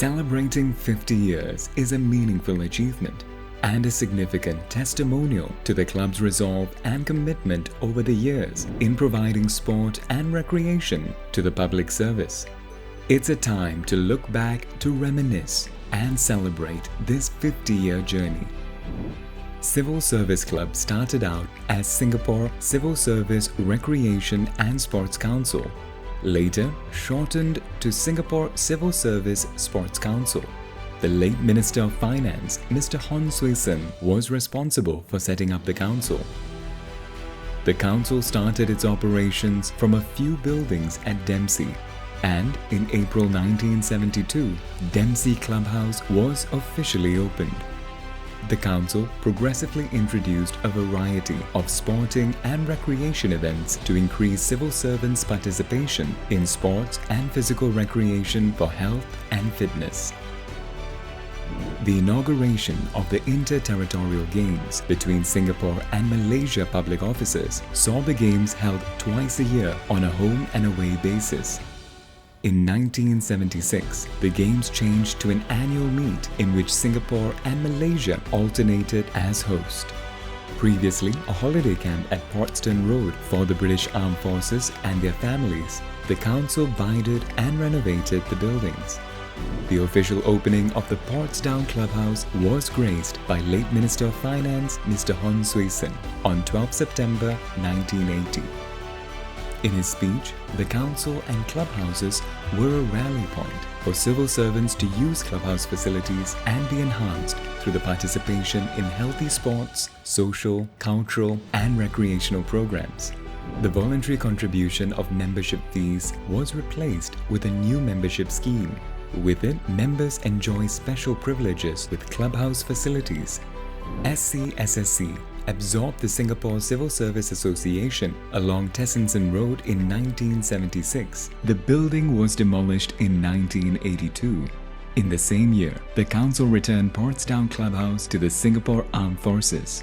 Celebrating 50 years is a meaningful achievement and a significant testimonial to the club's resolve and commitment over the years in providing sport and recreation to the public service. It's a time to look back, to reminisce and celebrate this 50-year journey. Civil Service Club started out as Singapore Civil Service Recreation and Sports Council, later shortened to Singapore Civil Service Sports Council. The late Minister of Finance, Mr. Hon Swee Sin, was responsible for setting up the council. The council started its operations from a few buildings at Dempsey, and in April 1972, Dempsey Clubhouse was officially opened. The council progressively introduced a variety of sporting and recreation events to increase civil servants' participation in sports and physical recreation for health and fitness. The inauguration of the Inter-Territorial Games between Singapore and Malaysia public officers saw the Games held twice a year on a home and away basis. In 1976, the Games changed to an annual meet in which Singapore and Malaysia alternated as host. Previously a holiday camp at Portsdown Road for the British Armed Forces and their families, the council bided and renovated the buildings. The official opening of the Portsdown Clubhouse was graced by late Minister of Finance Mr. Hon Swee Sin on 12 September 1980. In his speech, the council and clubhouses were a rally point for civil servants to use clubhouse facilities and be enhanced through the participation in healthy sports, social, cultural and recreational programs. The voluntary contribution of membership fees was replaced with a new membership scheme. With it, members enjoy special privileges with clubhouse facilities. SCSSC absorbed the Singapore Civil Service Association along Tessenson Road in 1976. The building was demolished in 1982. In the same year, the council returned Portsdown Clubhouse to the Singapore Armed Forces.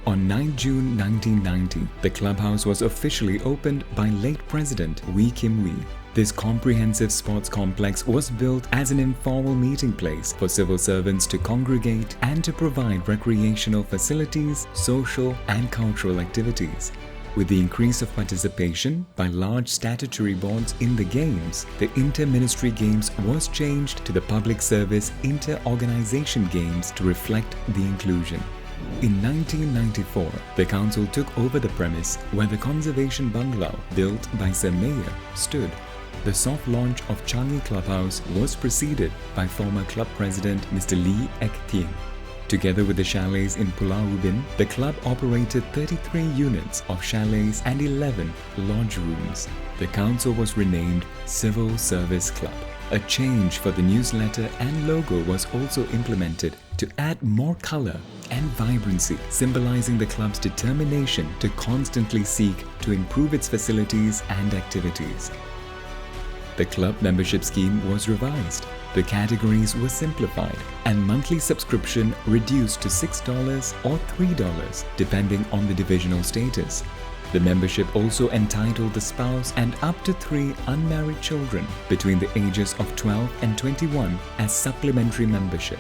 On 9 June 1990, the clubhouse was officially opened by late President Wee Kim Wee. This comprehensive sports complex was built as an informal meeting place for civil servants to congregate and to provide recreational facilities, social and cultural activities. With the increase of participation by large statutory boards in the Games, the Inter-Ministry Games was changed to the Public Service Inter-Organisation Games to reflect the inclusion. In 1994, the council took over the premise where the conservation bungalow built by Sir Mayor stood. The soft launch of Changi Clubhouse was preceded by former club president Mr. Lee Ek Thieng. Together with the chalets in Pulau Ubin, the club operated 33 units of chalets and 11 lodge rooms. The council was renamed Civil Service Club. A change for the newsletter and logo was also implemented to add more color and vibrancy, symbolizing the club's determination to constantly seek to improve its facilities and activities. The club membership scheme was revised, the categories were simplified, and monthly subscription reduced to $6 or $3 depending on the divisional status. The membership also entitled the spouse and up to 3 unmarried children between the ages of 12 and 21 as supplementary membership.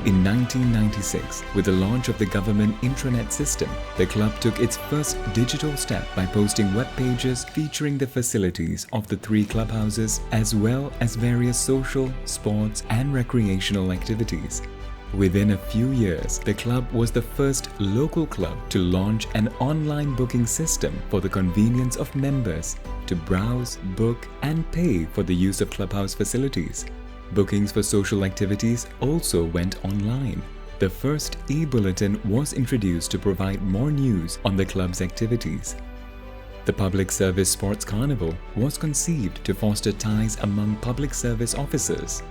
In 1996, with the launch of the government intranet system, the club took its first digital step by posting web pages featuring the facilities of the 3 clubhouses as well as various social, sports and recreational activities. Within a few years, the club was the first local club to launch an online booking system for the convenience of members to browse, book and pay for the use of clubhouse facilities. Bookings for social activities also went online. The first e-bulletin was introduced to provide more news on the club's activities. The Public Service Sports Carnival was conceived to foster ties among public service officers.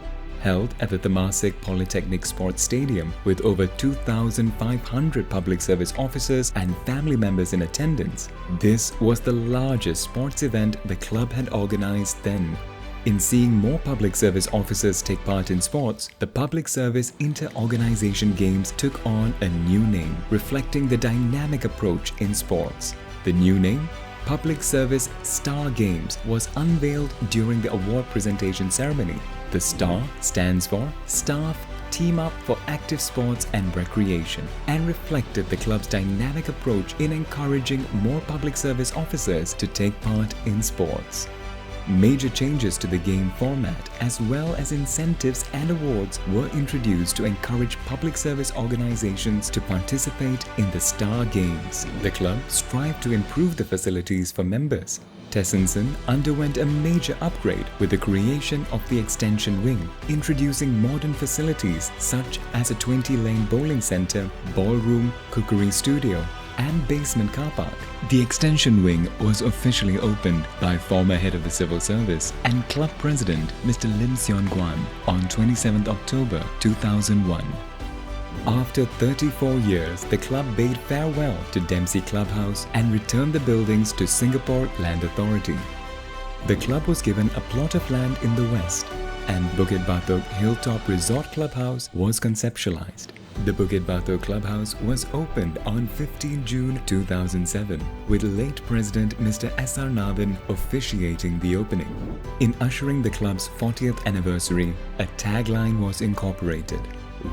Held at the Temasek Polytechnic Sports Stadium with over 2,500 public service officers and family members in attendance, this was the largest sports event the club had organized then. In seeing more public service officers take part in sports, the Public Service Inter-Organisation Games took on a new name, reflecting the dynamic approach in sports. The new name? Public Service Star Games was unveiled during the award presentation ceremony. The STAR stands for Staff Team Up for Active Sports and Recreation and reflected the club's dynamic approach in encouraging more public service officers to take part in sports. Major changes to the game format as well as incentives and awards were introduced to encourage public service organizations to participate in the Star Games. The club strived to improve the facilities for members. Tessensen underwent a major upgrade with the creation of the Extension Wing, introducing modern facilities such as a 20-lane bowling center, ballroom, cookery studio, and basement car park. The Extension Wing was officially opened by former head of the Civil Service and club president Mr. Lim Seon Kwan on 27 October 2001. After 34 years, the club bade farewell to Dempsey Clubhouse and returned the buildings to Singapore Land Authority. The club was given a plot of land in the west, and Bukit Batok Hilltop Resort Clubhouse was conceptualized. The Bukit Batok Clubhouse was opened on 15 June 2007, with late President Mr. S.R. Nathan officiating the opening. In ushering the club's 40th anniversary, a tagline was incorporated: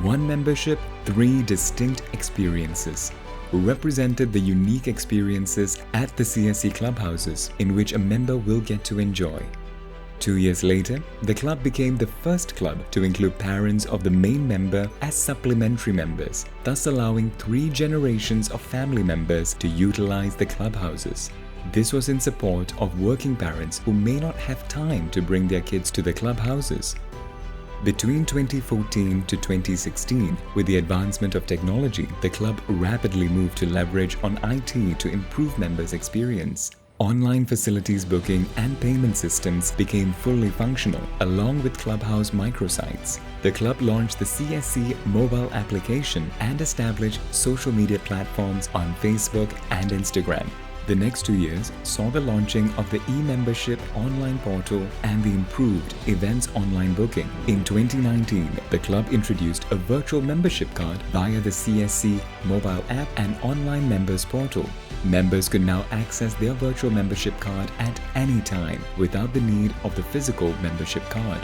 "One membership, three distinct experiences," represented the unique experiences at the CSC clubhouses in which a member will get to enjoy. 2 years later, the club became the first club to include parents of the main member as supplementary members, thus allowing 3 generations of family members to utilize the clubhouses. This was in support of working parents who may not have time to bring their kids to the clubhouses. Between 2014 to 2016, with the advancement of technology, the club rapidly moved to leverage on IT to improve members' experience. Online facilities booking and payment systems became fully functional, along with clubhouse microsites. The club launched the CSC mobile application and established social media platforms on Facebook and Instagram. The next 2 years saw the launching of the e-membership online portal and the improved events online booking. In 2019, the club introduced a virtual membership card via the CSC mobile app and online members portal. Members could now access their virtual membership card at any time without the need of the physical membership card.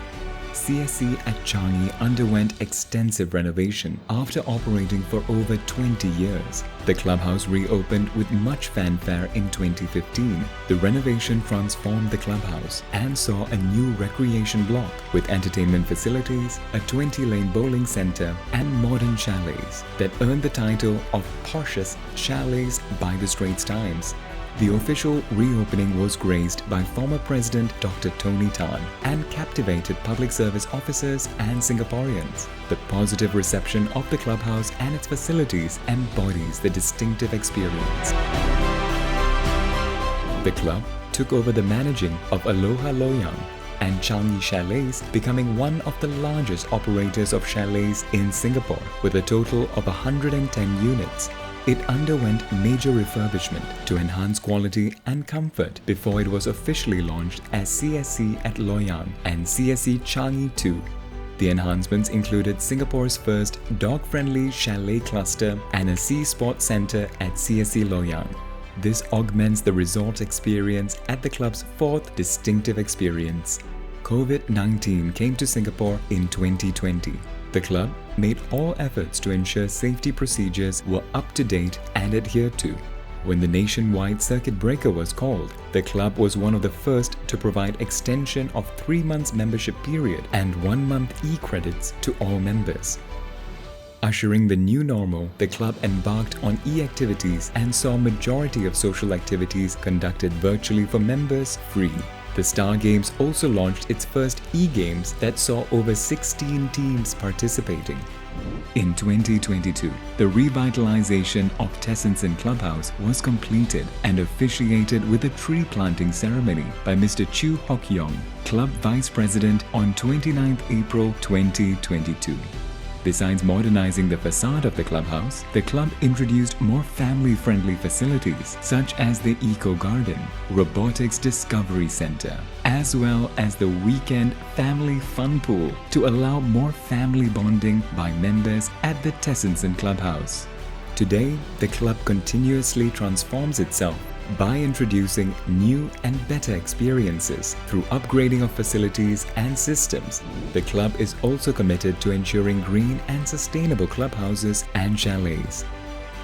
CSC at Changi underwent extensive renovation after operating for over 20 years. The clubhouse reopened with much fanfare in 2015. The renovation transformed the clubhouse and saw a new recreation block with entertainment facilities, a 20-lane bowling center, and modern chalets that earned the title of Poshest Chalets by the Straits Times. The official reopening was graced by former President Dr. Tony Tan and captivated public service officers and Singaporeans. The positive reception of the clubhouse and its facilities embodies the distinctive experience. The club took over the managing of Aloha Loyang and Changi Chalets, becoming one of the largest operators of chalets in Singapore with a total of 110 units. It underwent major refurbishment to enhance quality and comfort before it was officially launched as CSC at Loyang and CSC Changi 2. The enhancements included Singapore's first dog-friendly chalet cluster and a sea sports centre at CSC Loyang. This augments the resort experience at the club's 4th distinctive experience. COVID-19 came to Singapore in 2020. The club made all efforts to ensure safety procedures were up to date and adhered to. When the nationwide circuit breaker was called, the club was one of the first to provide extension of 3 months membership period and 1 month e-credits to all members. Ushering the new normal, the club embarked on e-activities and saw majority of social activities conducted virtually for members free. The Star Games also launched its first e-games that saw over 16 teams participating. In 2022, the revitalization of Tessensen Clubhouse was completed and officiated with a tree planting ceremony by Mr. Chu Hock Yong, Club Vice President, on 29 April 2022. Besides modernizing the facade of the clubhouse, the club introduced more family-friendly facilities such as the Eco Garden, Robotics Discovery Center, as well as the Weekend Family Fun Pool to allow more family bonding by members at the Tessensen Clubhouse. Today, the club continuously transforms itself By introducing new and better experiences through upgrading of facilities and systems, the club is also committed to ensuring green and sustainable clubhouses and chalets,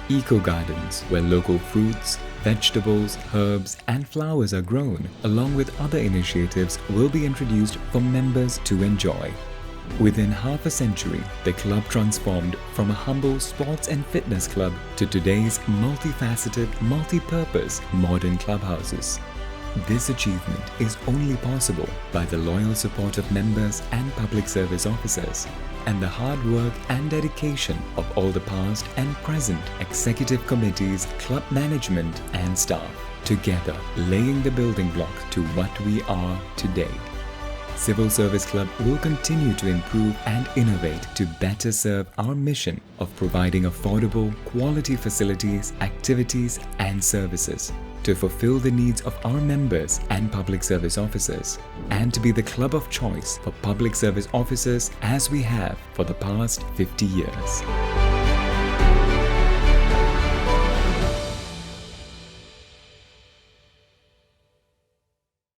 eco-gardens where local fruits, vegetables, herbs and flowers are grown, along with other initiatives will be introduced for members to enjoy. Within half a century, the club transformed from a humble sports and fitness club to today's multifaceted, multi-purpose modern clubhouses. This achievement is only possible by the loyal support of members and public service officers, and the hard work and dedication of all the past and present executive committees, club management and staff, together laying the building block to what we are today. Civil Service Club will continue to improve and innovate to better serve our mission of providing affordable, quality facilities, activities and services to fulfill the needs of our members and public service officers, and to be the club of choice for public service officers as we have for the past 50 years.